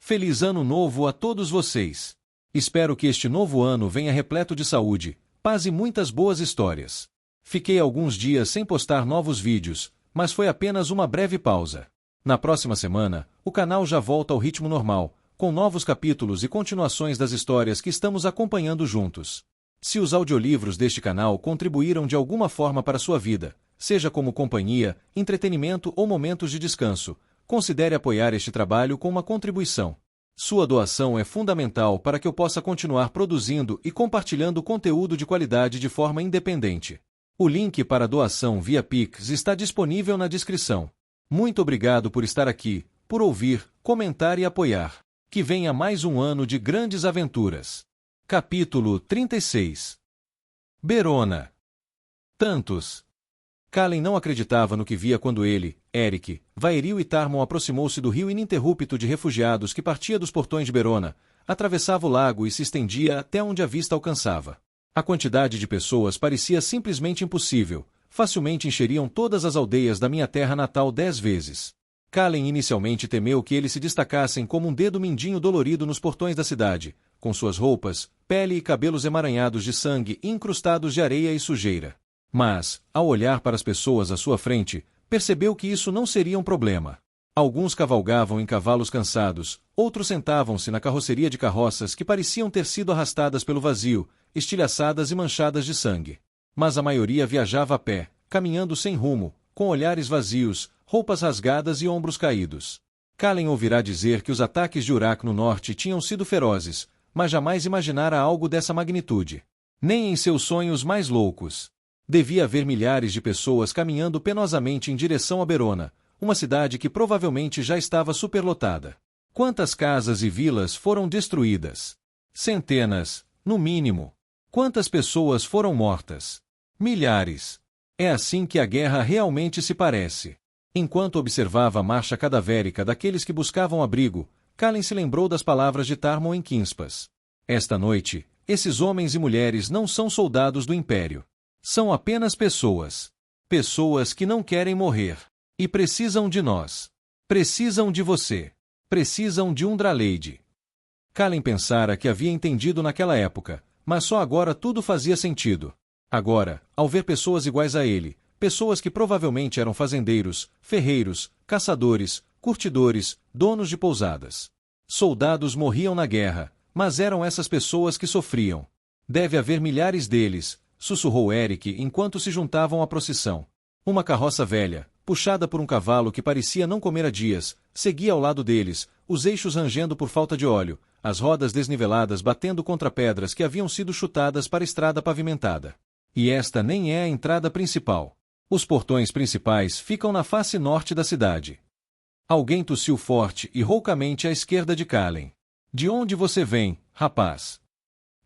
Feliz Ano Novo a todos vocês! Espero que este novo ano venha repleto de saúde, paz e muitas boas histórias. Fiquei alguns dias sem postar novos vídeos, mas foi apenas uma breve pausa. Na próxima semana, o canal já volta ao ritmo normal, com novos capítulos e continuações das histórias que estamos acompanhando juntos. Se os audiolivros deste canal contribuíram de alguma forma para a sua vida, seja como companhia, entretenimento ou momentos de descanso, considere apoiar este trabalho com uma contribuição. Sua doação é fundamental para que eu possa continuar produzindo e compartilhando conteúdo de qualidade de forma independente. O link para a doação via Pix está disponível na descrição. Muito obrigado por estar aqui, por ouvir, comentar e apoiar. Que venha mais um ano de grandes aventuras. Capítulo 36. Berona. Tantos. Kallen não acreditava no que via quando ele, Eric, Vairil e Tarmon aproximou-se do rio ininterrupto de refugiados que partia dos portões de Berona, atravessava o lago e se estendia até onde a vista alcançava. A quantidade de pessoas parecia simplesmente impossível, facilmente encheriam todas as aldeias da minha terra natal 10 vezes. Kallen inicialmente temeu que eles se destacassem como um dedo mindinho dolorido nos portões da cidade, com suas roupas, pele e cabelos emaranhados de sangue e incrustados de areia e sujeira. Mas, ao olhar para as pessoas à sua frente, percebeu que isso não seria um problema. Alguns cavalgavam em cavalos cansados, outros sentavam-se na carroceria de carroças que pareciam ter sido arrastadas pelo vazio, estilhaçadas e manchadas de sangue. Mas a maioria viajava a pé, caminhando sem rumo, com olhares vazios, roupas rasgadas e ombros caídos. Kallen ouvirá dizer que os ataques de Uruk no norte tinham sido ferozes, mas jamais imaginara algo dessa magnitude. Nem em seus sonhos mais loucos. Devia haver milhares de pessoas caminhando penosamente em direção a Berona, uma cidade que provavelmente já estava superlotada. Quantas casas e vilas foram destruídas? Centenas, no mínimo. Quantas pessoas foram mortas? Milhares. É assim que a guerra realmente se parece. Enquanto observava a marcha cadavérica daqueles que buscavam abrigo, Kallen se lembrou das palavras de Tarmon em Kinspas. Esta noite, esses homens e mulheres não são soldados do Império. São apenas pessoas. Pessoas que não querem morrer. E precisam de nós. Precisam de você. Precisam de Undralade. Kallen pensara que havia entendido naquela época, mas só agora tudo fazia sentido. Agora, ao ver pessoas iguais a ele, pessoas que provavelmente eram fazendeiros, ferreiros, caçadores, curtidores, donos de pousadas. Soldados morriam na guerra, mas eram essas pessoas que sofriam. Deve haver milhares deles, sussurrou Eric enquanto se juntavam à procissão. Uma carroça velha, puxada por um cavalo que parecia não comer há dias, seguia ao lado deles, os eixos rangendo por falta de óleo, as rodas desniveladas batendo contra pedras que haviam sido chutadas para a estrada pavimentada. E esta nem é a entrada principal. Os portões principais ficam na face norte da cidade. Alguém tossiu forte e roucamente à esquerda de Kallen. De onde você vem, rapaz?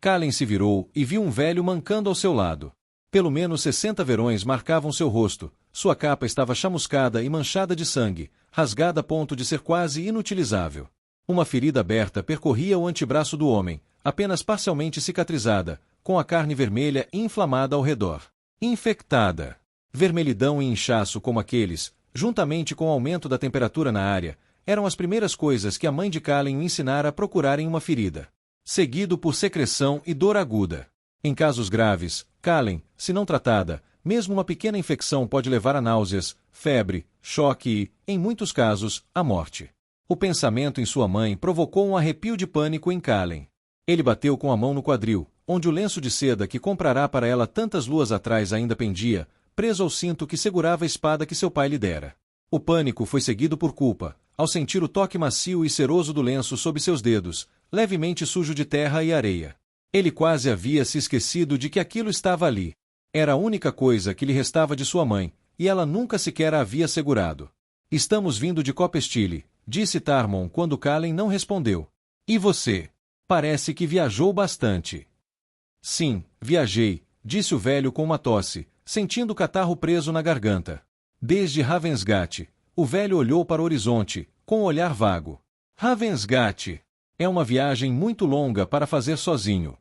Kallen se virou e viu um velho mancando ao seu lado. Pelo menos 60 verões marcavam seu rosto, sua capa estava chamuscada e manchada de sangue, rasgada a ponto de ser quase inutilizável. Uma ferida aberta percorria o antebraço do homem, apenas parcialmente cicatrizada, com a carne vermelha e inflamada ao redor. Infectada. Vermelhidão e inchaço como aqueles, juntamente com o aumento da temperatura na área, eram as primeiras coisas que a mãe de Kallen o ensinara a procurar em uma ferida. Seguido por secreção e dor aguda. Em casos graves, Kallen, se não tratada, mesmo uma pequena infecção pode levar a náuseas, febre, choque e, em muitos casos, a morte. O pensamento em sua mãe provocou um arrepio de pânico em Kallen. Ele bateu com a mão no quadril, onde o lenço de seda que comprara para ela tantas luas atrás ainda pendia, preso ao cinto que segurava a espada que seu pai lhe dera. O pânico foi seguido por culpa, ao sentir o toque macio e ceroso do lenço sob seus dedos, levemente sujo de terra e areia. Ele quase havia se esquecido de que aquilo estava ali. Era a única coisa que lhe restava de sua mãe, e ela nunca sequer a havia segurado. Estamos vindo de Copestile, disse Tarmon quando Kallen não respondeu. E você? Parece que viajou bastante. Sim, viajei, disse o velho com uma tosse, sentindo o catarro preso na garganta. Desde Ravensgate. O velho olhou para o horizonte, com um olhar vago. Ravensgate. É uma viagem muito longa para fazer sozinho.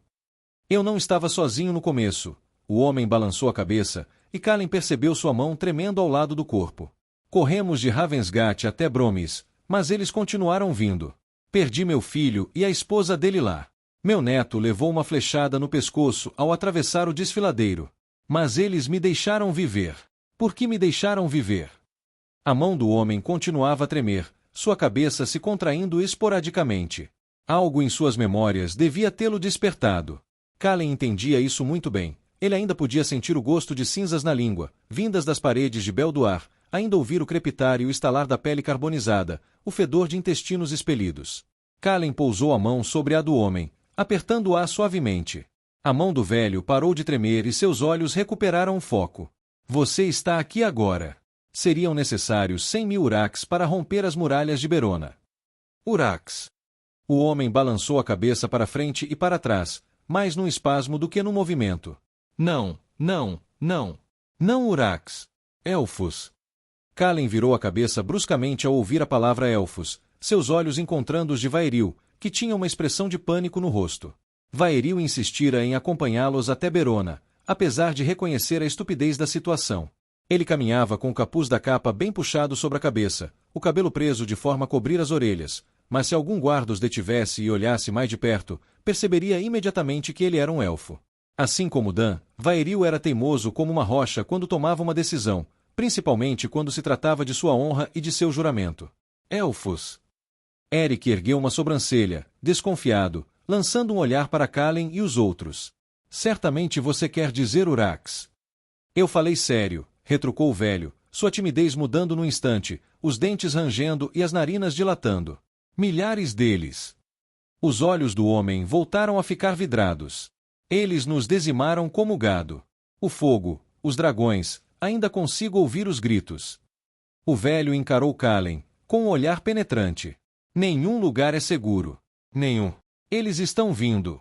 Eu não estava sozinho no começo. O homem balançou a cabeça, e Kallen percebeu sua mão tremendo ao lado do corpo. Corremos de Ravensgate até Bromis, mas eles continuaram vindo. Perdi meu filho e a esposa dele lá. Meu neto levou uma flechada no pescoço ao atravessar o desfiladeiro. Mas eles me deixaram viver. Por que me deixaram viver? A mão do homem continuava a tremer, sua cabeça se contraindo esporadicamente. Algo em suas memórias devia tê-lo despertado. Kallen entendia isso muito bem. Ele ainda podia sentir o gosto de cinzas na língua, vindas das paredes de Beldoar, ainda ouvir o crepitar e o estalar da pele carbonizada, o fedor de intestinos expelidos. Kallen pousou a mão sobre a do homem, apertando-a suavemente. A mão do velho parou de tremer e seus olhos recuperaram o foco. Você está aqui agora. Seriam necessários 100.000 uraques para romper as muralhas de Berona. Uraques. O homem balançou a cabeça para frente e para trás, mais num espasmo do que num movimento. Não, não, não. Não uraques. Elfos. Kallen virou a cabeça bruscamente ao ouvir a palavra elfos, seus olhos encontrando os de Vaeril, que tinha uma expressão de pânico no rosto. Vaeril insistira em acompanhá-los até Berona, apesar de reconhecer a estupidez da situação. Ele caminhava com o capuz da capa bem puxado sobre a cabeça, o cabelo preso de forma a cobrir as orelhas, mas se algum guarda os detivesse e olhasse mais de perto, perceberia imediatamente que ele era um elfo. Assim como Dan, Vaeril era teimoso como uma rocha quando tomava uma decisão, principalmente quando se tratava de sua honra e de seu juramento. Elfos. Eric ergueu uma sobrancelha, desconfiado, lançando um olhar para Kallen e os outros. Certamente você quer dizer uraques. Eu falei sério, retrucou o velho, sua timidez mudando num instante, os dentes rangendo e as narinas dilatando. Milhares deles. Os olhos do homem voltaram a ficar vidrados. Eles nos dizimaram como gado. O fogo, os dragões, ainda consigo ouvir os gritos. O velho encarou Kallen, com um olhar penetrante. Nenhum lugar é seguro. Nenhum. Eles estão vindo.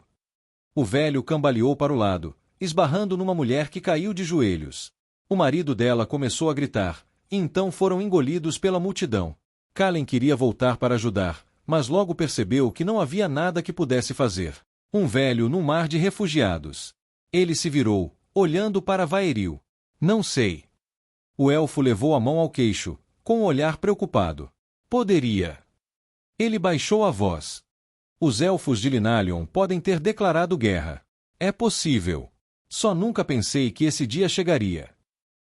O velho cambaleou para o lado, esbarrando numa mulher que caiu de joelhos. O marido dela começou a gritar, e então foram engolidos pela multidão. Kallen queria voltar para ajudar, mas logo percebeu que não havia nada que pudesse fazer. Um velho num mar de refugiados. Ele se virou, olhando para Vaeril. Não sei. O elfo levou a mão ao queixo, com um olhar preocupado. Poderia. Ele baixou a voz. Os elfos de Linalion podem ter declarado guerra. É possível. Só nunca pensei que esse dia chegaria.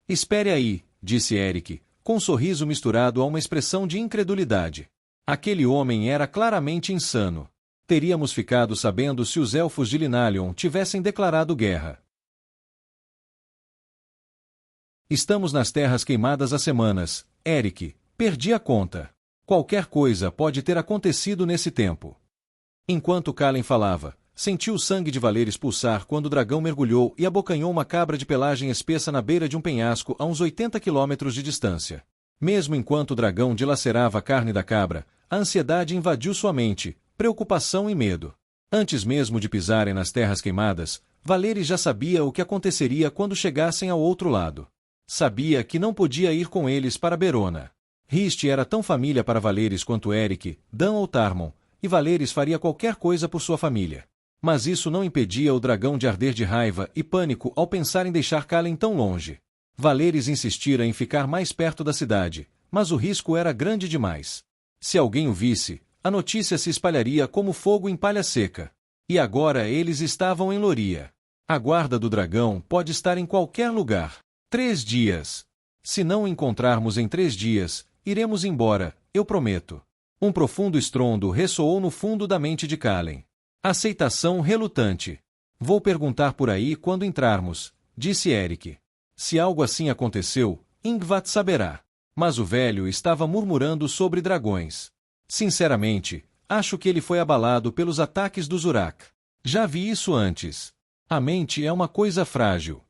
Espere aí, disse Eric, com um sorriso misturado a uma expressão de incredulidade. Aquele homem era claramente insano. Teríamos ficado sabendo se os elfos de Linalion tivessem declarado guerra. Estamos nas terras queimadas há semanas, Eric, perdi a conta. Qualquer coisa pode ter acontecido nesse tempo. Enquanto Kallen falava, sentiu o sangue de Valeris pulsar quando o dragão mergulhou e abocanhou uma cabra de pelagem espessa na beira de um penhasco a uns 80 quilômetros de distância. Mesmo enquanto o dragão dilacerava a carne da cabra, a ansiedade invadiu sua mente, preocupação e medo. Antes mesmo de pisarem nas terras queimadas, Valeris já sabia o que aconteceria quando chegassem ao outro lado. Sabia que não podia ir com eles para Berona. Riste era tão família para Valeris quanto Eric, Dan ou Tarmon, e Valeris faria qualquer coisa por sua família. Mas isso não impedia o dragão de arder de raiva e pânico ao pensar em deixar Kallen tão longe. Valeris insistira em ficar mais perto da cidade, mas o risco era grande demais. Se alguém o visse, a notícia se espalharia como fogo em palha seca. E agora eles estavam em Loria. A guarda do dragão pode estar em qualquer lugar. 3 dias. Se não o encontrarmos em 3 dias, iremos embora, eu prometo. Um profundo estrondo ressoou no fundo da mente de Kallen. Aceitação relutante. Vou perguntar por aí quando entrarmos, disse Eric. Se algo assim aconteceu, Ingvat saberá. Mas o velho estava murmurando sobre dragões. Sinceramente, acho que ele foi abalado pelos ataques do Zurak. Já vi isso antes. A mente é uma coisa frágil.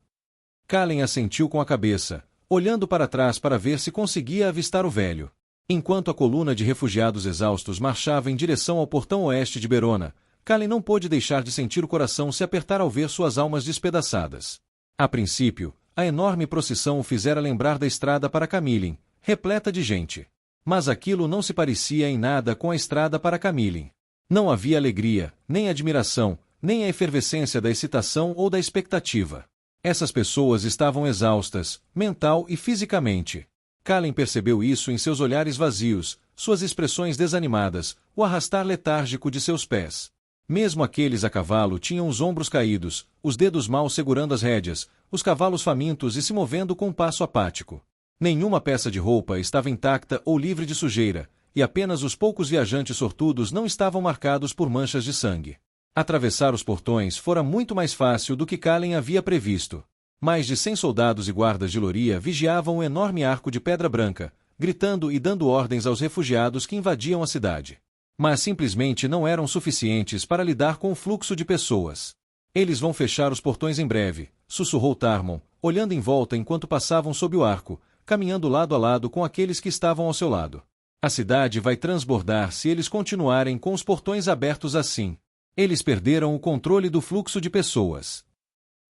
Kallen assentiu com a cabeça, olhando para trás para ver se conseguia avistar o velho. Enquanto a coluna de refugiados exaustos marchava em direção ao portão oeste de Berona, Kallen não pôde deixar de sentir o coração se apertar ao ver suas almas despedaçadas. A princípio, a enorme procissão o fizera lembrar da estrada para Camilin, repleta de gente. Mas aquilo não se parecia em nada com a estrada para Camilin. Não havia alegria, nem admiração, nem a efervescência da excitação ou da expectativa. Essas pessoas estavam exaustas, mental e fisicamente. Kallen percebeu isso em seus olhares vazios, suas expressões desanimadas, o arrastar letárgico de seus pés. Mesmo aqueles a cavalo tinham os ombros caídos, os dedos mal segurando as rédeas, os cavalos famintos e se movendo com um passo apático. Nenhuma peça de roupa estava intacta ou livre de sujeira, e apenas os poucos viajantes sortudos não estavam marcados por manchas de sangue. Atravessar os portões fora muito mais fácil do que Kalen havia previsto. Mais de 100 soldados e guardas de Loria vigiavam o enorme arco de pedra branca, gritando e dando ordens aos refugiados que invadiam a cidade. Mas simplesmente não eram suficientes para lidar com o fluxo de pessoas. Eles vão fechar os portões em breve, sussurrou Tarmon, olhando em volta enquanto passavam sob o arco, caminhando lado a lado com aqueles que estavam ao seu lado. A cidade vai transbordar se eles continuarem com os portões abertos assim. Eles perderam o controle do fluxo de pessoas.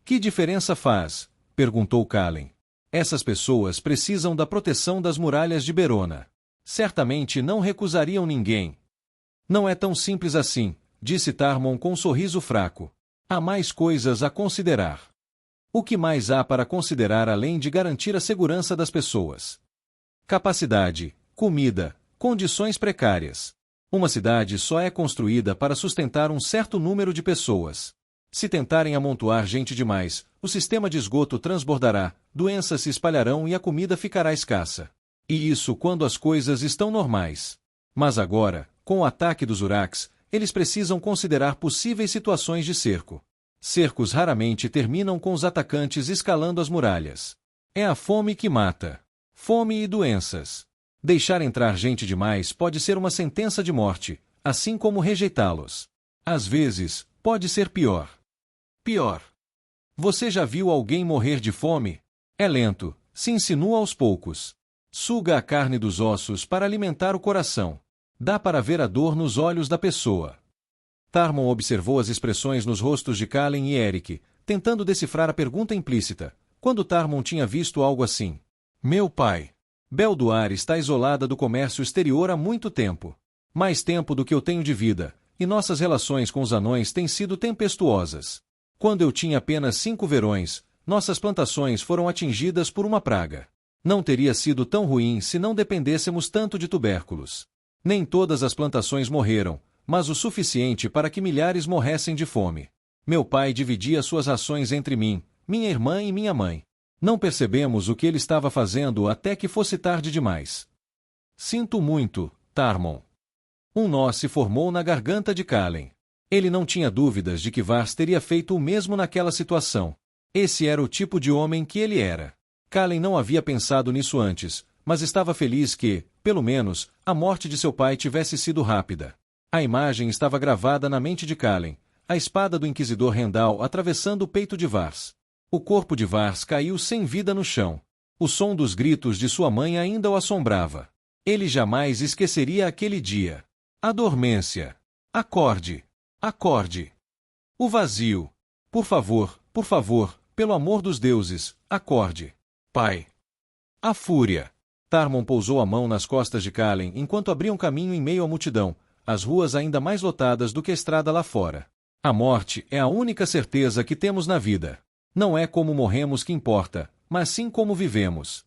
Que diferença faz? Perguntou Kalen. Essas pessoas precisam da proteção das muralhas de Berona. Certamente não recusariam ninguém. Não é tão simples assim, disse Tarmon com um sorriso fraco. Há mais coisas a considerar. O que mais há para considerar além de garantir a segurança das pessoas? Capacidade, comida, condições precárias. Uma cidade só é construída para sustentar um certo número de pessoas. Se tentarem amontoar gente demais, o sistema de esgoto transbordará, doenças se espalharão e a comida ficará escassa. E isso quando as coisas estão normais. Mas agora, com o ataque dos Uraks, eles precisam considerar possíveis situações de cerco. Cercos raramente terminam com os atacantes escalando as muralhas. É a fome que mata. Fome e doenças. Deixar entrar gente demais pode ser uma sentença de morte, assim como rejeitá-los. Às vezes, pode ser pior. Pior. Você já viu alguém morrer de fome? É lento, se insinua aos poucos. Suga a carne dos ossos para alimentar o coração. Dá para ver a dor nos olhos da pessoa. Tarmon observou as expressões nos rostos de Kalen e Eric, tentando decifrar a pergunta implícita, quando Tarmon tinha visto algo assim. Meu pai. Belduar está isolada do comércio exterior há muito tempo. Mais tempo do que eu tenho de vida, e nossas relações com os anões têm sido tempestuosas. Quando eu tinha apenas 5 verões, nossas plantações foram atingidas por uma praga. Não teria sido tão ruim se não dependêssemos tanto de tubérculos. Nem todas as plantações morreram, mas o suficiente para que milhares morressem de fome. Meu pai dividia suas rações entre mim, minha irmã e minha mãe. Não percebemos o que ele estava fazendo até que fosse tarde demais. Sinto muito, Tarmon. Um nó se formou na garganta de Kalen. Ele não tinha dúvidas de que Vars teria feito o mesmo naquela situação. Esse era o tipo de homem que ele era. Kalen não havia pensado nisso antes, mas estava feliz que, pelo menos, a morte de seu pai tivesse sido rápida. A imagem estava gravada na mente de Kalen, a espada do inquisidor Rendal atravessando o peito de Vars. O corpo de Vars caiu sem vida no chão. O som dos gritos de sua mãe ainda o assombrava. Ele jamais esqueceria aquele dia. A dormência. Acorde. Acorde. O vazio. Por favor, pelo amor dos deuses, acorde. Pai. A fúria. Tarmon pousou a mão nas costas de Kalen enquanto abriam caminho em meio à multidão, as ruas ainda mais lotadas do que a estrada lá fora. A morte é a única certeza que temos na vida. Não é como morremos que importa, mas sim como vivemos.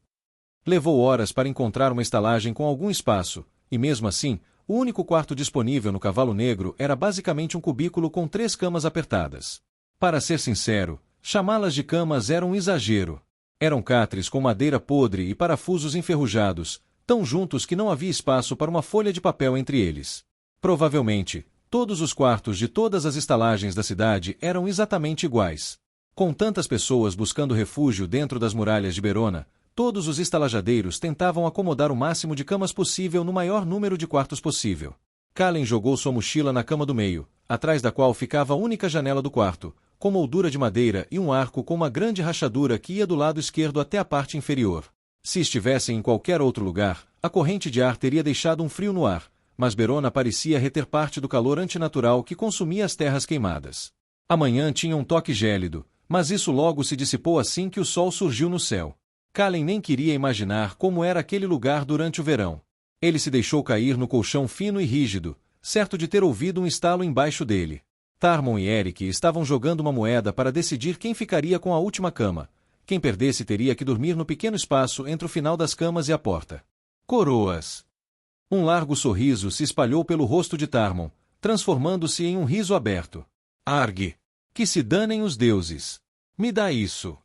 Levou horas para encontrar uma estalagem com algum espaço, e mesmo assim, o único quarto disponível no Cavalo Negro era basicamente um cubículo com 3 camas apertadas. Para ser sincero, chamá-las de camas era um exagero. Eram catres com madeira podre e parafusos enferrujados, tão juntos que não havia espaço para uma folha de papel entre eles. Provavelmente, todos os quartos de todas as estalagens da cidade eram exatamente iguais. Com tantas pessoas buscando refúgio dentro das muralhas de Berona, todos os estalajadeiros tentavam acomodar o máximo de camas possível no maior número de quartos possível. Kalen jogou sua mochila na cama do meio, atrás da qual ficava a única janela do quarto, com moldura de madeira e um arco com uma grande rachadura que ia do lado esquerdo até a parte inferior. Se estivessem em qualquer outro lugar, a corrente de ar teria deixado um frio no ar, mas Berona parecia reter parte do calor antinatural que consumia as terras queimadas. A manhã tinha um toque gélido, mas isso logo se dissipou assim que o sol surgiu no céu. Kalen nem queria imaginar como era aquele lugar durante o verão. Ele se deixou cair no colchão fino e rígido, certo de ter ouvido um estalo embaixo dele. Tarmon e Eric estavam jogando uma moeda para decidir quem ficaria com a última cama. Quem perdesse teria que dormir no pequeno espaço entre o final das camas e a porta. Coroas. Um largo sorriso se espalhou pelo rosto de Tarmon, transformando-se em um riso aberto. Argue! Que se danem os deuses! Me dá isso!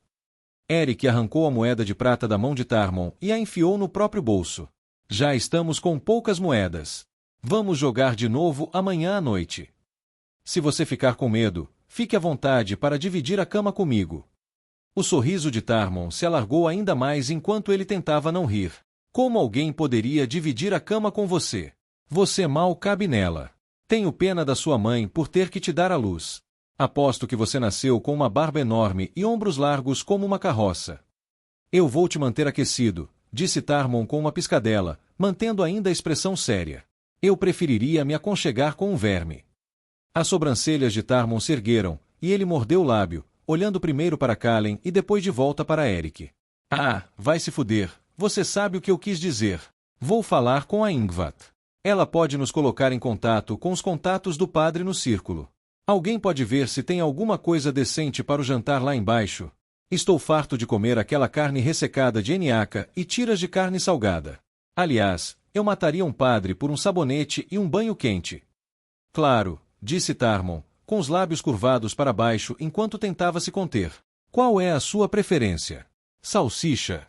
Eric arrancou a moeda de prata da mão de Tarmon e a enfiou no próprio bolso. Já estamos com poucas moedas. Vamos jogar de novo amanhã à noite. Se você ficar com medo, fique à vontade para dividir a cama comigo. O sorriso de Tarmon se alargou ainda mais enquanto ele tentava não rir. Como alguém poderia dividir a cama com você? Você mal cabe nela. Tenho pena da sua mãe por ter que te dar à luz. Aposto que você nasceu com uma barba enorme e ombros largos como uma carroça. Eu vou te manter aquecido, disse Tarmon com uma piscadela, mantendo ainda a expressão séria. Eu preferiria me aconchegar com um verme. As sobrancelhas de Tarmon se ergueram, e ele mordeu o lábio, olhando primeiro para Kallen e depois de volta para Eric. Ah, vai se fuder, você sabe o que eu quis dizer. Vou falar com a Ingvat. Ela pode nos colocar em contato com os contatos do padre no círculo. Alguém pode ver se tem alguma coisa decente para o jantar lá embaixo? Estou farto de comer aquela carne ressecada de eniaca e tiras de carne salgada. Aliás, eu mataria um padre por um sabonete e um banho quente. Claro, disse Tarmon, com os lábios curvados para baixo enquanto tentava se conter. Qual é a sua preferência? Salsicha.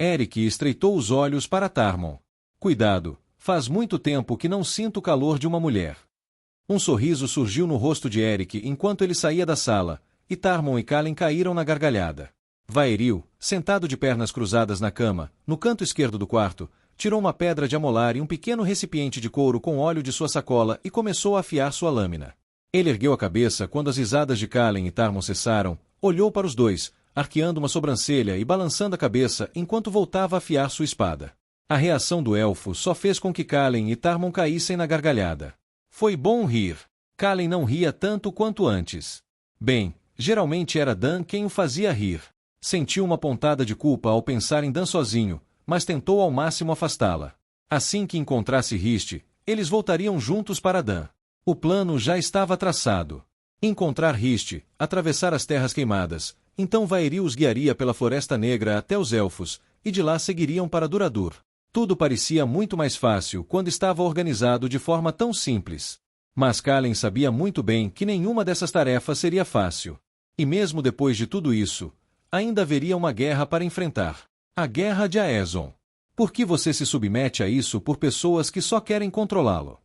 Eric estreitou os olhos para Tarmon. Cuidado, faz muito tempo que não sinto o calor de uma mulher. Um sorriso surgiu no rosto de Eric enquanto ele saía da sala, e Tarmon e Kallen caíram na gargalhada. Vaeril, sentado de pernas cruzadas na cama, no canto esquerdo do quarto, tirou uma pedra de amolar e um pequeno recipiente de couro com óleo de sua sacola e começou a afiar sua lâmina. Ele ergueu a cabeça quando as risadas de Kallen e Tarmon cessaram, olhou para os dois, arqueando uma sobrancelha e balançando a cabeça enquanto voltava a afiar sua espada. A reação do elfo só fez com que Kallen e Tarmon caíssem na gargalhada. Foi bom rir. Kallen não ria tanto quanto antes. Bem, geralmente era Dan quem o fazia rir. Sentiu uma pontada de culpa ao pensar em Dan sozinho, mas tentou ao máximo afastá-la. Assim que encontrasse Riste, eles voltariam juntos para Dan. O plano já estava traçado. Encontrar Riste, atravessar as terras queimadas, então Vaeril os guiaria pela Floresta Negra até os Elfos, e de lá seguiriam para Duradur. Tudo parecia muito mais fácil quando estava organizado de forma tão simples. Mas Kallen sabia muito bem que nenhuma dessas tarefas seria fácil. E mesmo depois de tudo isso, ainda haveria uma guerra para enfrentar. A Guerra de Aezon. Por que você se submete a isso por pessoas que só querem controlá-lo?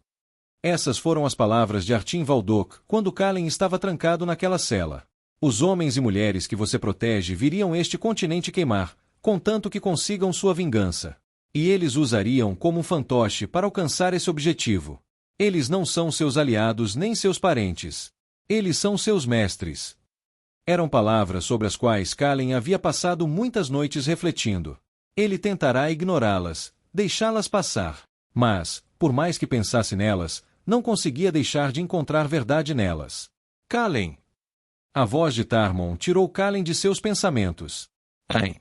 Essas foram as palavras de Artin Valdok quando Kallen estava trancado naquela cela. Os homens e mulheres que você protege viriam este continente queimar, contanto que consigam sua vingança. E eles usariam como um fantoche para alcançar esse objetivo. Eles não são seus aliados nem seus parentes. Eles são seus mestres. Eram palavras sobre as quais Kallen havia passado muitas noites refletindo. Ele tentará ignorá-las, deixá-las passar. Mas, por mais que pensasse nelas, não conseguia deixar de encontrar verdade nelas. Kallen! A voz de Tarmon tirou Kallen de seus pensamentos. Ai!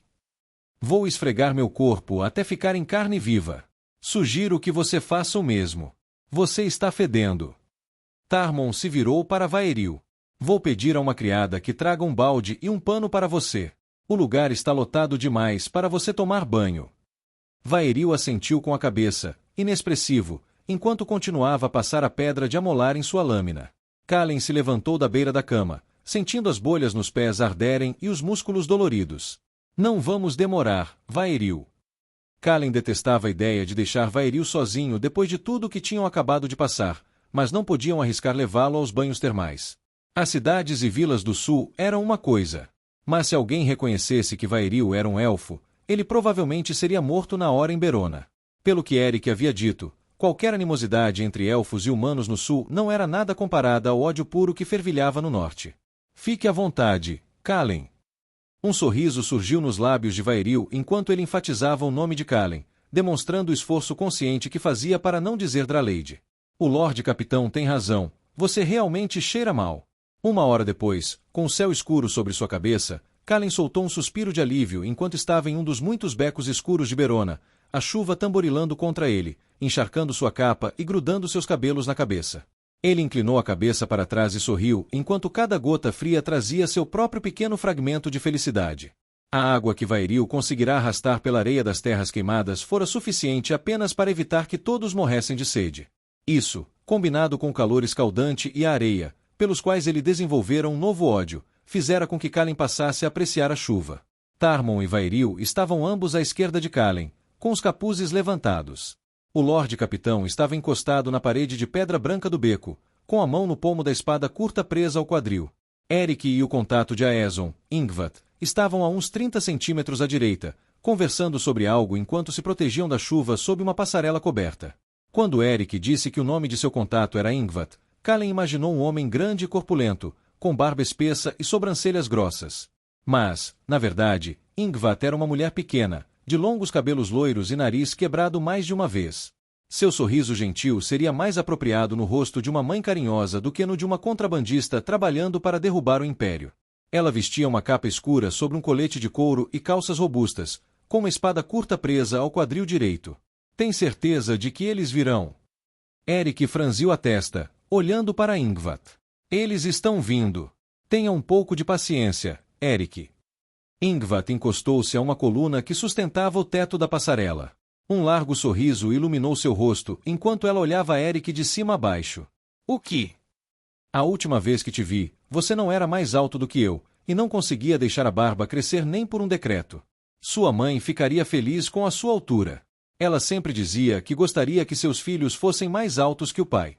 Vou esfregar meu corpo até ficar em carne viva. Sugiro que você faça o mesmo. Você está fedendo. Tarmon se virou para Vaeril. Vou pedir a uma criada que traga um balde e um pano para você. O lugar está lotado demais para você tomar banho. Vaeril assentiu com a cabeça, inexpressivo, enquanto continuava a passar a pedra de amolar em sua lâmina. Kallen se levantou da beira da cama, sentindo as bolhas nos pés arderem e os músculos doloridos. Não vamos demorar, Vaeril. Kallen detestava a ideia de deixar Vaeril sozinho depois de tudo o que tinham acabado de passar, mas não podiam arriscar levá-lo aos banhos termais. As cidades e vilas do sul eram uma coisa. Mas se alguém reconhecesse que Vaeril era um elfo, ele provavelmente seria morto na hora em Berona. Pelo que Eric havia dito, qualquer animosidade entre elfos e humanos no sul não era nada comparada ao ódio puro que fervilhava no norte. Fique à vontade, Kallen. Um sorriso surgiu nos lábios de Vaeril enquanto ele enfatizava o nome de Kallen, demonstrando o esforço consciente que fazia para não dizer Draleide. O Lorde Capitão tem razão, você realmente cheira mal. Uma hora depois, com o céu escuro sobre sua cabeça, Kallen soltou um suspiro de alívio enquanto estava em um dos muitos becos escuros de Berona, a chuva tamborilando contra ele, encharcando sua capa e grudando seus cabelos na cabeça. Ele inclinou a cabeça para trás e sorriu, enquanto cada gota fria trazia seu próprio pequeno fragmento de felicidade. A água que Vairil conseguirá arrastar pela areia das terras queimadas fora suficiente apenas para evitar que todos morressem de sede. Isso, combinado com o calor escaldante e a areia, pelos quais ele desenvolvera um novo ódio, fizera com que Kalen passasse a apreciar a chuva. Tarmon e Vairil estavam ambos à esquerda de Kalen, com os capuzes levantados. O Lorde Capitão estava encostado na parede de pedra branca do beco, com a mão no pomo da espada curta presa ao quadril. Eric e o contato de Aeson, Ingvath, estavam a uns 30 centímetros à direita, conversando sobre algo enquanto se protegiam da chuva sob uma passarela coberta. Quando Eric disse que o nome de seu contato era Ingvath, Kalen imaginou um homem grande e corpulento, com barba espessa e sobrancelhas grossas. Mas, na verdade, Ingvath era uma mulher pequena, de longos cabelos loiros e nariz quebrado mais de uma vez. Seu sorriso gentil seria mais apropriado no rosto de uma mãe carinhosa do que no de uma contrabandista trabalhando para derrubar o império. Ela vestia uma capa escura sobre um colete de couro e calças robustas, com uma espada curta presa ao quadril direito. Tem certeza de que eles virão? Eric franziu a testa, olhando para Ingvath. Eles estão vindo. Tenha um pouco de paciência, Eric. Ingvath encostou-se a uma coluna que sustentava o teto da passarela. Um largo sorriso iluminou seu rosto enquanto ela olhava Eric de cima a baixo. O que? A última vez que te vi, você não era mais alto do que eu, e não conseguia deixar a barba crescer nem por um decreto. Sua mãe ficaria feliz com a sua altura. Ela sempre dizia que gostaria que seus filhos fossem mais altos que o pai.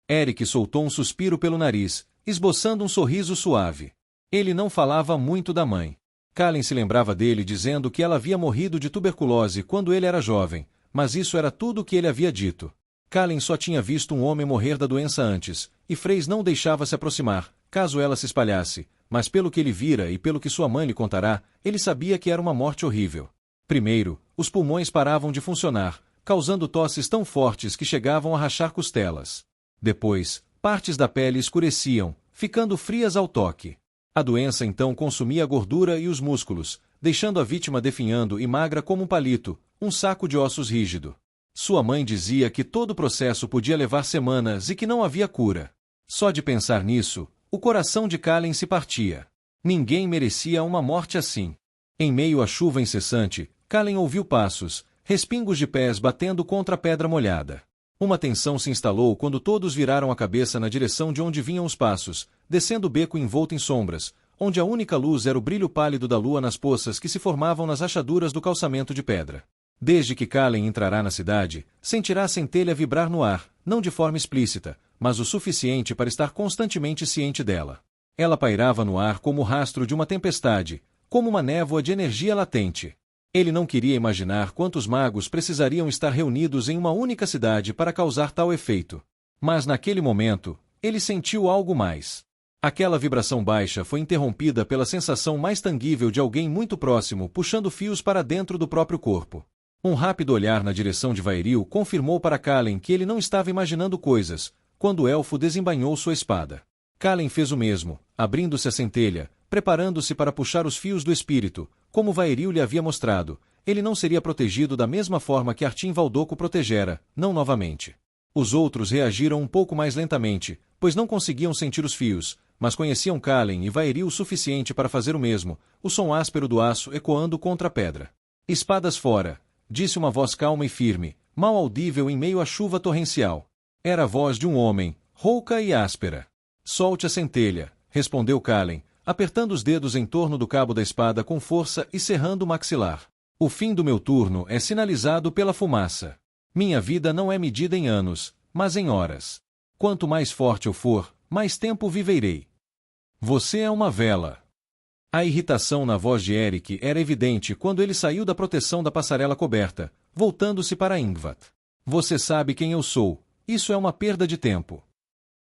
Eric soltou um suspiro pelo nariz, esboçando um sorriso suave. Ele não falava muito da mãe. Kalen se lembrava dele dizendo que ela havia morrido de tuberculose quando ele era jovem, mas isso era tudo o que ele havia dito. Kalen só tinha visto um homem morrer da doença antes, e Freys não deixava se aproximar, caso ela se espalhasse, mas pelo que ele vira e pelo que sua mãe lhe contará, ele sabia que era uma morte horrível. Primeiro, os pulmões paravam de funcionar, causando tosses tão fortes que chegavam a rachar costelas. Depois, partes da pele escureciam, ficando frias ao toque. A doença então consumia a gordura e os músculos, deixando a vítima definhando e magra como um palito, um saco de ossos rígido. Sua mãe dizia que todo o processo podia levar semanas e que não havia cura. Só de pensar nisso, o coração de Kalen se partia. Ninguém merecia uma morte assim. Em meio à chuva incessante, Kalen ouviu passos, respingos de pés batendo contra a pedra molhada. Uma tensão se instalou quando todos viraram a cabeça na direção de onde vinham os passos, descendo o beco envolto em sombras, onde a única luz era o brilho pálido da lua nas poças que se formavam nas rachaduras do calçamento de pedra. Desde que Kalen entrará na cidade, sentirá a centelha vibrar no ar, não de forma explícita, mas o suficiente para estar constantemente ciente dela. Ela pairava no ar como o rastro de uma tempestade, como uma névoa de energia latente. Ele não queria imaginar quantos magos precisariam estar reunidos em uma única cidade para causar tal efeito. Mas naquele momento, ele sentiu algo mais. Aquela vibração baixa foi interrompida pela sensação mais tangível de alguém muito próximo puxando fios para dentro do próprio corpo. Um rápido olhar na direção de Vairil confirmou para Kalen que ele não estava imaginando coisas, quando o elfo desembainhou sua espada. Kalen fez o mesmo, abrindo-se a centelha, preparando-se para puxar os fios do espírito, como Vairil lhe havia mostrado. Ele não seria protegido da mesma forma que Artim Valdoco protegera, não novamente. Os outros reagiram um pouco mais lentamente, pois não conseguiam sentir os fios, mas conheciam Kalen e Vairil o suficiente para fazer o mesmo, o som áspero do aço ecoando contra a pedra. Espadas fora, disse uma voz calma e firme, mal audível em meio à chuva torrencial. Era a voz de um homem, rouca e áspera. Solte a centelha, respondeu Kalen, apertando os dedos em torno do cabo da espada com força e cerrando o maxilar. O fim do meu turno é sinalizado pela fumaça. Minha vida não é medida em anos, mas em horas. Quanto mais forte eu for, mais tempo viverei. Você é uma vela. A irritação na voz de Eric era evidente quando ele saiu da proteção da passarela coberta, voltando-se para Ingvath. Você sabe quem eu sou, isso é uma perda de tempo.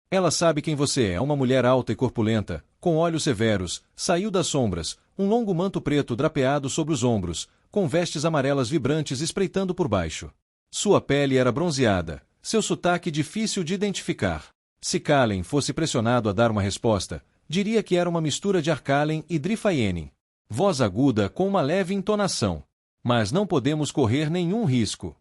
Ela sabe quem você é, uma mulher alta e corpulenta, com olhos severos, saiu das sombras, um longo manto preto drapeado sobre os ombros, com vestes amarelas vibrantes espreitando por baixo. Sua pele era bronzeada, seu sotaque difícil de identificar. Se Kalen fosse pressionado a dar uma resposta, diria que era uma mistura de Arcalen e Drifaenin. Voz aguda com uma leve entonação. Mas não podemos correr nenhum risco.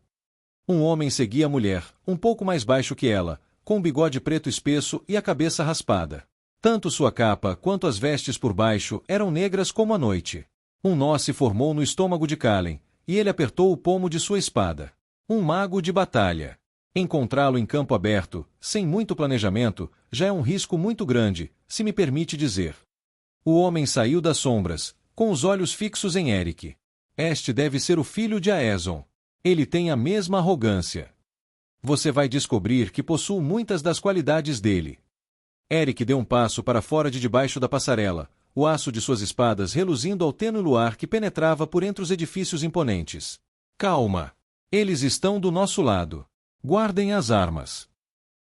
Um homem seguia a mulher, um pouco mais baixo que ela, com um bigode preto espesso e a cabeça raspada. Tanto sua capa quanto as vestes por baixo eram negras como a noite. Um nó se formou no estômago de Kalen, e ele apertou o pomo de sua espada. Um mago de batalha. Encontrá-lo em campo aberto, sem muito planejamento, já é um risco muito grande, se me permite dizer. O homem saiu das sombras, com os olhos fixos em Eric. Este deve ser o filho de Aeson. Ele tem a mesma arrogância. Você vai descobrir que possuo muitas das qualidades dele. Eric deu um passo para fora de debaixo da passarela, o aço de suas espadas reluzindo ao tênue luar que penetrava por entre os edifícios imponentes. Calma! Eles estão do nosso lado. Guardem as armas.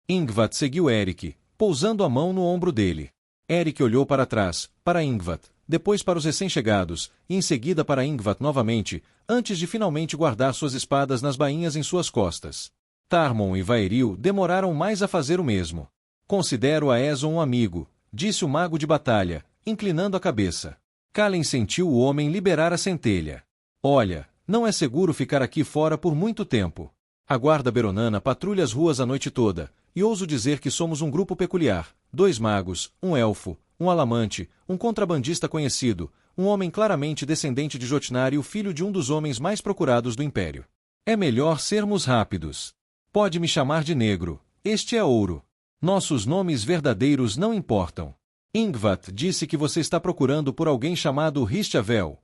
Ingvat seguiu Eric, pousando a mão no ombro dele. Eric olhou para trás, para Ingvat, depois para os recém-chegados, e em seguida para Ingvat novamente, antes de finalmente guardar suas espadas nas bainhas em suas costas. Tarmon e Vaeril demoraram mais a fazer o mesmo. Considero Aeson um amigo, disse o mago de batalha, inclinando a cabeça. Kalen sentiu o homem liberar a centelha. Olha, não é seguro ficar aqui fora por muito tempo. A guarda beronana patrulha as ruas a noite toda, e ouso dizer que somos um grupo peculiar, 2 magos, um elfo, um alamante, um contrabandista conhecido, um homem claramente descendente de Jotnar e o filho de um dos homens mais procurados do Império. É melhor sermos rápidos. Pode me chamar de negro, este é ouro. Nossos nomes verdadeiros não importam. Ingvat disse que você está procurando por alguém chamado Ristavel.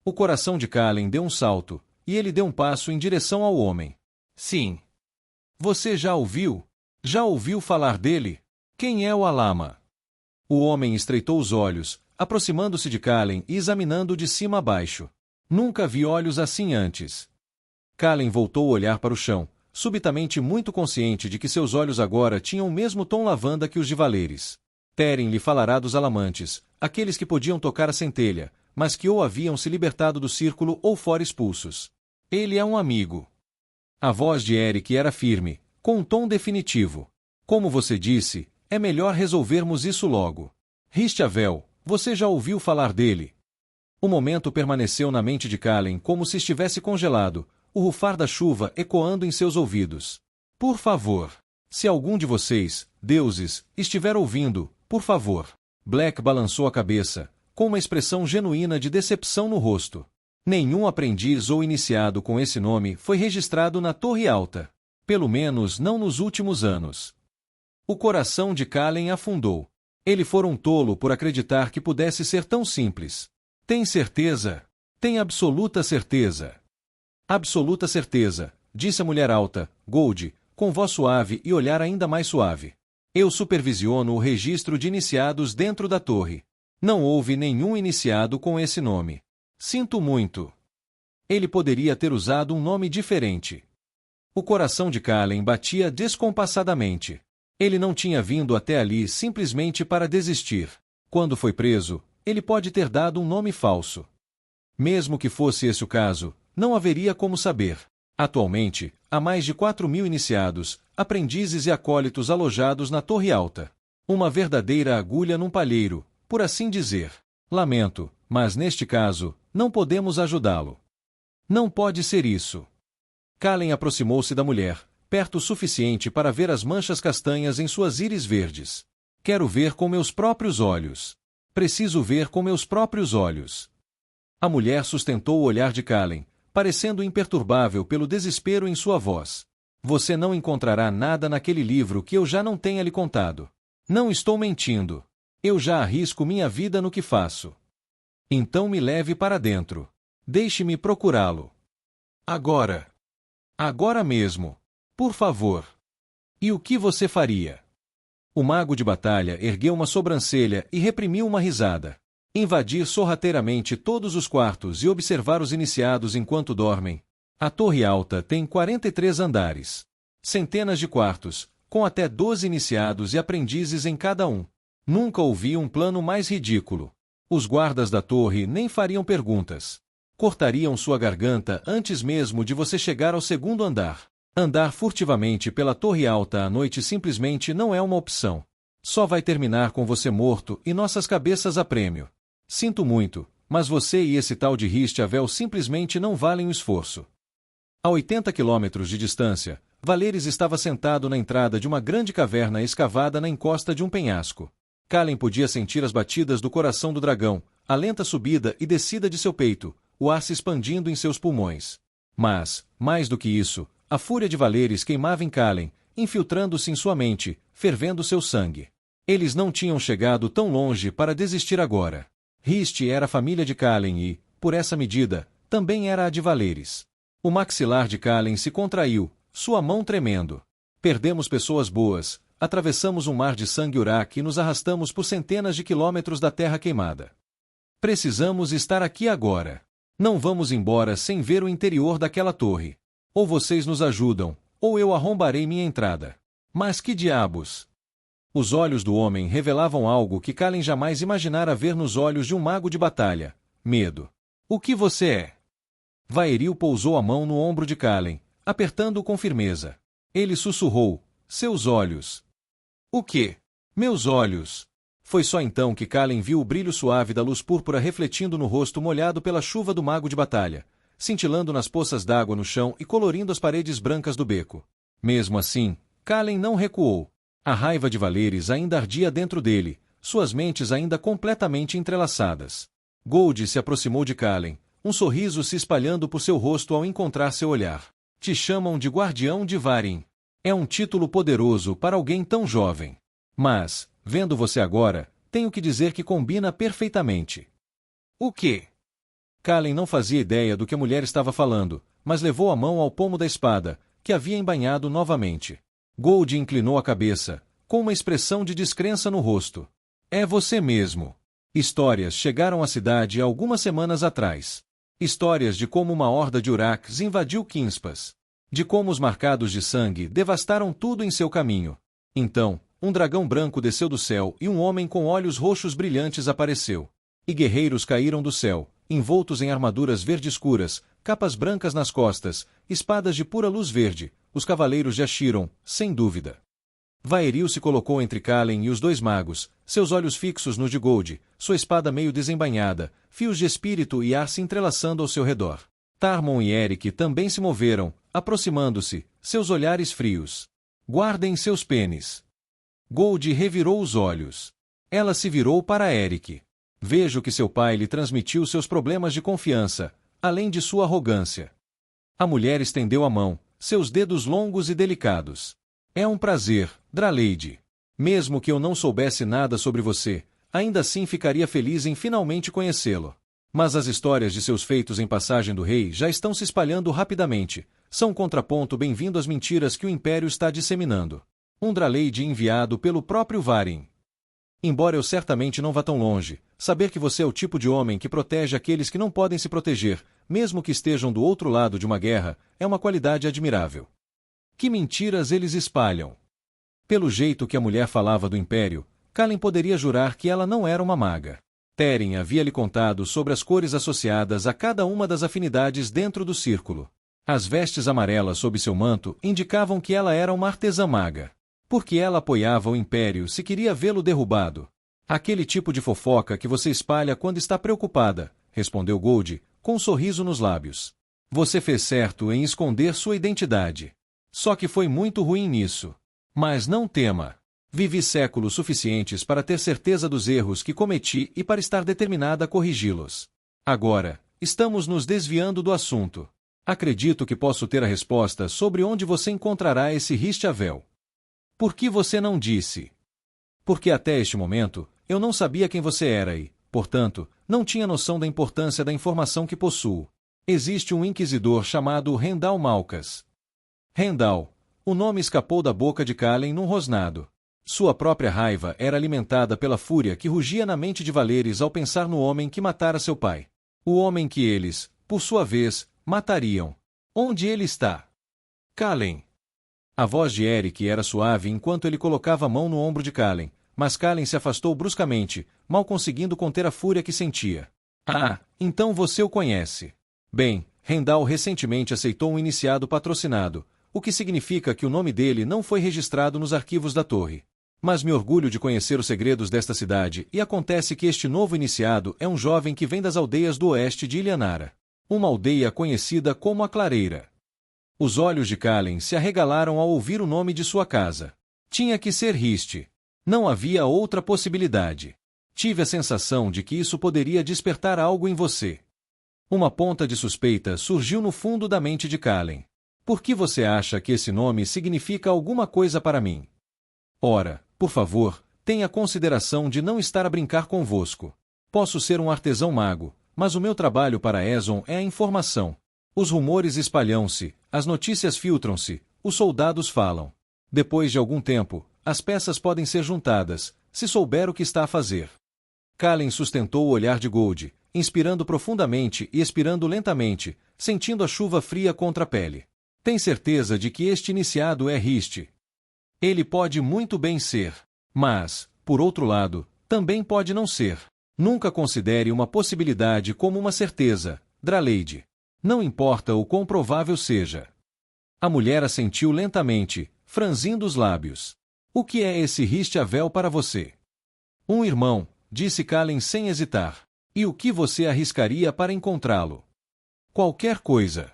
O coração de Kalen deu um salto, e ele deu um passo em direção ao homem. Sim. Você já ouviu? Já ouviu falar dele? Quem é o Alama? O homem estreitou os olhos, aproximando-se de Kalen e examinando-o de cima a baixo. Nunca vi olhos assim antes. Kalen voltou a olhar para o chão, subitamente muito consciente de que seus olhos agora tinham o mesmo tom lavanda que os de Valeres. Teren lhe falará dos alamantes, aqueles que podiam tocar a centelha, mas que ou haviam se libertado do círculo ou fora expulsos. Ele é um amigo. A voz de Eric era firme, com um tom definitivo. Como você disse, é melhor resolvermos isso logo. Ristavel, você já ouviu falar dele? O momento permaneceu na mente de Kalen como se estivesse congelado, o rufar da chuva ecoando em seus ouvidos. Por favor. Se algum de vocês, deuses, estiver ouvindo, por favor. Black balançou a cabeça, com uma expressão genuína de decepção no rosto. Nenhum aprendiz ou iniciado com esse nome foi registrado na Torre Alta. Pelo menos não nos últimos anos. O coração de Kalen afundou. Ele fora um tolo por acreditar que pudesse ser tão simples. Tem certeza? Tem absoluta certeza. Absoluta certeza, disse a mulher alta, Gold, com voz suave e olhar ainda mais suave. Eu supervisiono o registro de iniciados dentro da torre. Não houve nenhum iniciado com esse nome. Sinto muito. Ele poderia ter usado um nome diferente. O coração de Kalen batia descompassadamente. Ele não tinha vindo até ali simplesmente para desistir. Quando foi preso, ele pode ter dado um nome falso. Mesmo que fosse esse o caso, não haveria como saber. Atualmente, há mais de 4.000 iniciados, aprendizes e acólitos alojados na Torre Alta. Uma verdadeira agulha num palheiro, por assim dizer. Lamento, mas neste caso, não podemos ajudá-lo. Não pode ser isso. Kalen aproximou-se da mulher, perto o suficiente para ver as manchas castanhas em suas íris verdes. Quero ver com meus próprios olhos. Preciso ver com meus próprios olhos. A mulher sustentou o olhar de Kalen, parecendo imperturbável pelo desespero em sua voz. Você não encontrará nada naquele livro que eu já não tenha lhe contado. Não estou mentindo. Eu já arrisco minha vida no que faço. Então me leve para dentro. Deixe-me procurá-lo. Agora. Agora mesmo. Por favor. E o que você faria? O mago de batalha ergueu uma sobrancelha e reprimiu uma risada. Invadir sorrateiramente todos os quartos e observar os iniciados enquanto dormem. A Torre Alta tem 43 andares. Centenas de quartos, com até 12 iniciados e aprendizes em cada um. Nunca ouvi um plano mais ridículo. Os guardas da torre nem fariam perguntas. Cortariam sua garganta antes mesmo de você chegar ao segundo andar. Andar furtivamente pela Torre Alta à noite simplesmente não é uma opção. Só vai terminar com você morto e nossas cabeças a prêmio. Sinto muito, mas você e esse tal de Ristavel simplesmente não valem o esforço. A 80 quilômetros de distância, Valeres estava sentado na entrada de uma grande caverna escavada na encosta de um penhasco. Kalen podia sentir as batidas do coração do dragão, a lenta subida e descida de seu peito, o ar se expandindo em seus pulmões. Mas, mais do que isso, a fúria de Valeres queimava em Kalen, infiltrando-se em sua mente, fervendo seu sangue. Eles não tinham chegado tão longe para desistir agora. Riste era a família de Kalen e, por essa medida, também era a de Valeres. O maxilar de Kalen se contraiu, sua mão tremendo. Perdemos pessoas boas, atravessamos um mar de sangue Urak e nos arrastamos por centenas de quilômetros da terra queimada. Precisamos estar aqui agora. Não vamos embora sem ver o interior daquela torre. Ou vocês nos ajudam, ou eu arrombarei minha entrada. Mas que diabos! Os olhos do homem revelavam algo que Kalen jamais imaginara ver nos olhos de um mago de batalha: medo. O que você é? Vaeril pousou a mão no ombro de Kalen, apertando-o com firmeza. Ele sussurrou: seus olhos. O quê? Meus olhos. Foi só então que Kalen viu o brilho suave da luz púrpura refletindo no rosto molhado pela chuva do mago de batalha, cintilando nas poças d'água no chão e colorindo as paredes brancas do beco. Mesmo assim, Kalen não recuou. A raiva de Valeres ainda ardia dentro dele, suas mentes ainda completamente entrelaçadas. Gold se aproximou de Kalen, um sorriso se espalhando por seu rosto ao encontrar seu olhar. Te chamam de Guardião de Varin. É um título poderoso para alguém tão jovem. Mas, vendo você agora, tenho que dizer que combina perfeitamente. O quê? Kalen não fazia ideia do que a mulher estava falando, mas levou a mão ao pomo da espada, que havia embainhado novamente. Gold inclinou a cabeça, com uma expressão de descrença no rosto. É você mesmo. Histórias chegaram à cidade algumas semanas atrás. Histórias de como uma horda de Uraks invadiu Kinspas. De como os marcados de sangue devastaram tudo em seu caminho. Então, um dragão branco desceu do céu e um homem com olhos roxos brilhantes apareceu. E guerreiros caíram do céu, envoltos em armaduras verde escuras, capas brancas nas costas, espadas de pura luz verde, os cavaleiros de Ashiron, sem dúvida. Vaeril se colocou entre Kalen e os dois magos, seus olhos fixos nos de Gold, sua espada meio desembainhada, fios de espírito e ar se entrelaçando ao seu redor. Tarmon e Eric também se moveram, aproximando-se, seus olhares frios. Guardem seus pênis. Gold revirou os olhos. Ela se virou para Eric. Vejo que seu pai lhe transmitiu seus problemas de confiança, além de sua arrogância. A mulher estendeu a mão, seus dedos longos e delicados. É um prazer, Draleide. Mesmo que eu não soubesse nada sobre você, ainda assim ficaria feliz em finalmente conhecê-lo. Mas as histórias de seus feitos em Passagem do Rei já estão se espalhando rapidamente. São um contraponto bem-vindo às mentiras que o Império está disseminando. Um Draleide enviado pelo próprio Varin. Embora eu certamente não vá tão longe, saber que você é o tipo de homem que protege aqueles que não podem se proteger, mesmo que estejam do outro lado de uma guerra, é uma qualidade admirável. Que mentiras eles espalham! Pelo jeito que a mulher falava do Império, Kalen poderia jurar que ela não era uma maga. Teren havia lhe contado sobre as cores associadas a cada uma das afinidades dentro do círculo. As vestes amarelas sob seu manto indicavam que ela era uma artesã maga. Porque ela apoiava o Império se queria vê-lo derrubado. Aquele tipo de fofoca que você espalha quando está preocupada, respondeu Gold, com um sorriso nos lábios. Você fez certo em esconder sua identidade. Só que foi muito ruim nisso. Mas não tema. Vivi séculos suficientes para ter certeza dos erros que cometi e para estar determinada a corrigi-los. Agora, estamos nos desviando do assunto. Acredito que posso ter a resposta sobre onde você encontrará esse Ristavel. Por que você não disse? Porque até este momento, eu não sabia quem você era e, portanto, não tinha noção da importância da informação que possuo. Existe um inquisidor chamado Rendal Malkas. Rendal. O nome escapou da boca de Kalen num rosnado. Sua própria raiva era alimentada pela fúria que rugia na mente de Valeres ao pensar no homem que matara seu pai. O homem que eles, por sua vez, matariam. Onde ele está? Kalen. A voz de Eric era suave enquanto ele colocava a mão no ombro de Kalen, mas Kalen se afastou bruscamente, mal conseguindo conter a fúria que sentia. Ah, então você o conhece. Bem, Rendal recentemente aceitou um iniciado patrocinado, o que significa que o nome dele não foi registrado nos arquivos da torre. Mas me orgulho de conhecer os segredos desta cidade e acontece que este novo iniciado é um jovem que vem das aldeias do oeste de Ilianara. Uma aldeia conhecida como a Clareira. Os olhos de Kalen se arregalaram ao ouvir o nome de sua casa. Tinha que ser Riste. Não havia outra possibilidade. Tive a sensação de que isso poderia despertar algo em você. Uma ponta de suspeita surgiu no fundo da mente de Kallen. Por que você acha que esse nome significa alguma coisa para mim? Ora, por favor, tenha consideração de não estar a brincar convosco. Posso ser um artesão mago, mas o meu trabalho para Ezon é a informação. Os rumores espalham-se, as notícias filtram-se, os soldados falam. Depois de algum tempo, as peças podem ser juntadas, se souber o que está a fazer. Kallen sustentou o olhar de Gold, inspirando profundamente e expirando lentamente, sentindo a chuva fria contra a pele. Tem certeza de que este iniciado é Riste? Ele pode muito bem ser. Mas, por outro lado, também pode não ser. Nunca considere uma possibilidade como uma certeza, Draleide. Não importa o quão provável seja. A mulher assentiu lentamente, franzindo os lábios. O que é esse Ristiavel para você? Um irmão, disse Kallen sem hesitar. E o que você arriscaria para encontrá-lo? Qualquer coisa.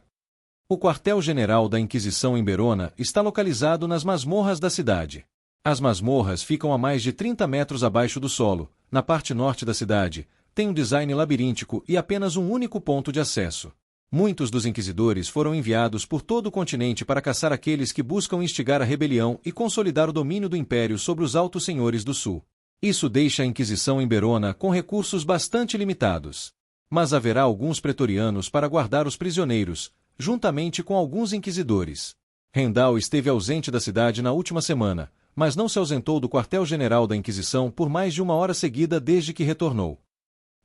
O quartel-general da Inquisição em Berona está localizado nas masmorras da cidade. As masmorras ficam a mais de 30 metros abaixo do solo, na parte norte da cidade, tem um design labiríntico e apenas um único ponto de acesso. Muitos dos inquisidores foram enviados por todo o continente para caçar aqueles que buscam instigar a rebelião e consolidar o domínio do Império sobre os Altos Senhores do Sul. Isso deixa a Inquisição em Berona com recursos bastante limitados. Mas haverá alguns pretorianos para guardar os prisioneiros, juntamente com alguns inquisidores. Rendal esteve ausente da cidade na última semana, mas não se ausentou do quartel-general da Inquisição por mais de 1 hora seguida desde que retornou.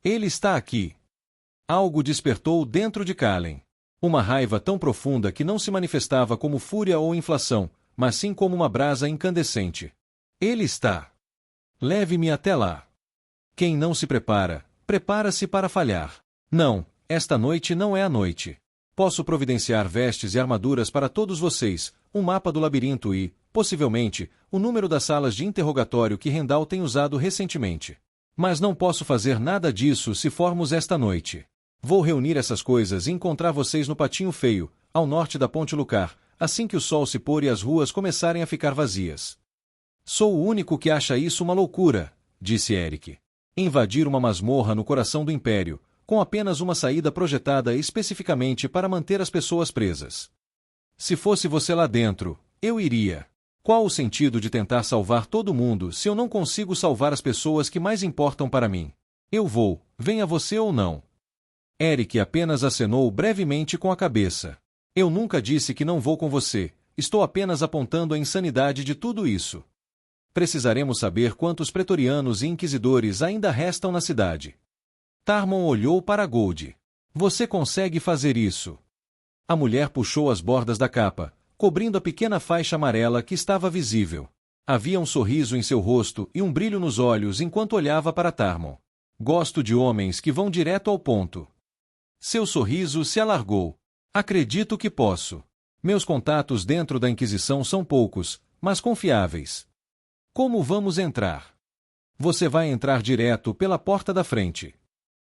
Ele está aqui. Algo despertou dentro de Kallen. Uma raiva tão profunda que não se manifestava como fúria ou inflação, mas sim como uma brasa incandescente. Ele está. Leve-me até lá. Quem não se prepara, prepara-se para falhar. Não, esta noite não é a noite. Posso providenciar vestes e armaduras para todos vocês, um mapa do labirinto e, possivelmente, o número das salas de interrogatório que Rendal tem usado recentemente. Mas não posso fazer nada disso se formos esta noite. Vou reunir essas coisas e encontrar vocês no Patinho Feio, ao norte da Ponte Lucar, assim que o sol se pôr e as ruas começarem a ficar vazias. Sou o único que acha isso uma loucura, disse Eric. Invadir uma masmorra no coração do Império, com apenas uma saída projetada especificamente para manter as pessoas presas. Se fosse você lá dentro, eu iria. Qual o sentido de tentar salvar todo mundo se eu não consigo salvar as pessoas que mais importam para mim? Eu vou, venha você ou não. Eric apenas acenou brevemente com a cabeça. Eu nunca disse que não vou com você, estou apenas apontando a insanidade de tudo isso. Precisaremos saber quantos pretorianos e inquisidores ainda restam na cidade. Tarmon olhou para Gold. Você consegue fazer isso? A mulher puxou as bordas da capa, cobrindo a pequena faixa amarela que estava visível. Havia um sorriso em seu rosto e um brilho nos olhos enquanto olhava para Tarmon. Gosto de homens que vão direto ao ponto. Seu sorriso se alargou. Acredito que posso. Meus contatos dentro da Inquisição são poucos, mas confiáveis. Como vamos entrar? Você vai entrar direto pela porta da frente.